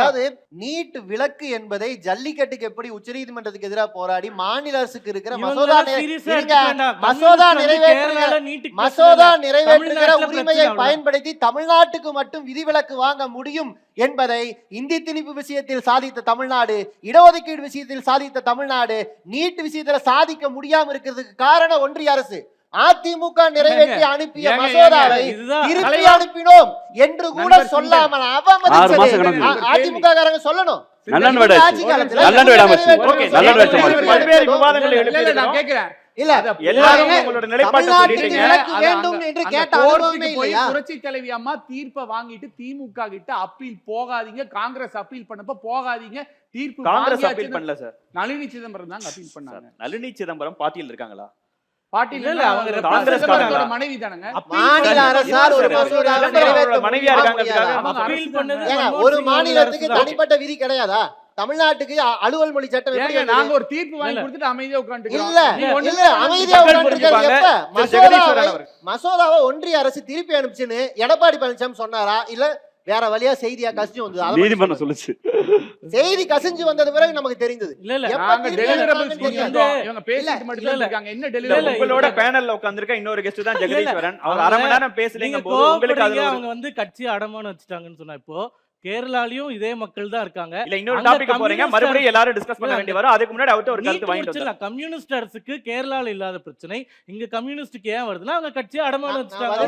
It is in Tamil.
அதாவது நீட் விலக்கு என்பதை ஜல்லிக்கட்டுக்கு எப்படி உச்சநீதிமன்றத்துக்கு எதிராக போராடி மாநில அரசுக்கு இருக்கிற மசோதா நிறைவேற்றுகிற உரிமையை பயன்படுத்தி தமிழ்நாட்டுக்கு மட்டும் விதிவிலக்கு வாங்க முடியும் என்பதை இந்தி திணிப்பு விஷயத்தில் சாதித்த தமிழ்நாடு, இடஒதுக்கீடு விஷயத்தில் சாதித்த தமிழ்நாடு, நீட் விஷயத்தில் சாதிக்க முடியாம இருக்கிறதுக்கு காரணம் ஒன்றிய அரசு. அதிமுக நிறைவேற்றி அனுப்பிய மசோதாவை திருப்பி அனுப்பினோம் என்று கூட சொல்லாமல் அதிமுக காரங்க சொல்லணும். புரட்சி தலைவி அம்மா தீர்ப்பை வாங்கிட்டு திமுக கிட்ட அப்பீல் போகாதீங்க, காங்கிரஸ் அப்பீல் பண்ணப்ப போகாதீங்க, தீர்ப்பு காங்கிரஸ் அப்பீல் பண்ணல சார், நளினி சிதம்பரம் தான் அப்பீல் பண்ணாங்க. நளினி சிதம்பரம் பார்ட்டியில் இருக்காங்களா? பாட்டில் இல்ல, அவங்க காங்கிரஸ் மனைவி தானங்க. மாநில அரசார் ஒரு மசோதாவை நிறைவேற்ற மனைவியா இருக்காங்க. அப்பீல் பண்ணது ஒரு மாநிலத்துக்கு தனிப்பட்ட விதி கிடையாதா? தமிழ்நாட்டுக்கு அலுவல் மொழி சட்டம் எப்படி? நாங்க ஒரு தீர்ப்பு வாங்கி கொடுத்துட்டு அமைதியா உட்கார்ந்துட்டோம். இல்ல அமைதியா உட்கார்ந்துட்டீங்க. மசோதாவை ஒன்றிய அரசு திருப்பி அனுப்பிச்சுன்னு எடப்பாடி பழனிசாமி சொன்னாரா இல்ல வேற வழியா செய்தியா கசிஞ்சு வந்தது? நீதிமன்றம் சொல்லுச்சு. செய்தி கசிஞ்சு வந்தது பிறகு நமக்கு தெரிந்தது. இவங்க பேசிட்டு மட்டும் இருக்காங்க. என்ன டெலிவரி? உங்களோட பேனல்ல உட்கார்ந்திருக்க இன்னொரு கெஸ்ட் தான் ஜெகதீஸ்வரன். அவர் அரை மணி நேரம் பேசலங்க போது உங்களுக்கு அதுல அவங்க வந்து கட்சி அடமானம் வச்சிட்டாங்கன்னு சொன்னா இப்போ கேரளாலயும் இதே மக்கள் தான் இருக்காங்க. இல்ல இன்னொரு டாபிக் போறீங்க, மறுபடியும் எல்லாரும் டிஸ்கஸ் பண்ண வேண்டிய வரும். அதுக்கு முன்னாடி அவர்ட்ட ஒரு கருத்து வாங்கிட்டு வரலாம். கம்யூனிஸ்ட் அரசுக்கு கேரளால இல்லாத பிரச்சனை இங்க கம்யூனிஸ்டுக்கு ஏன் வருதுன்னா அவங்க கட்சி அடமானம் வச்சிட்டாங்க.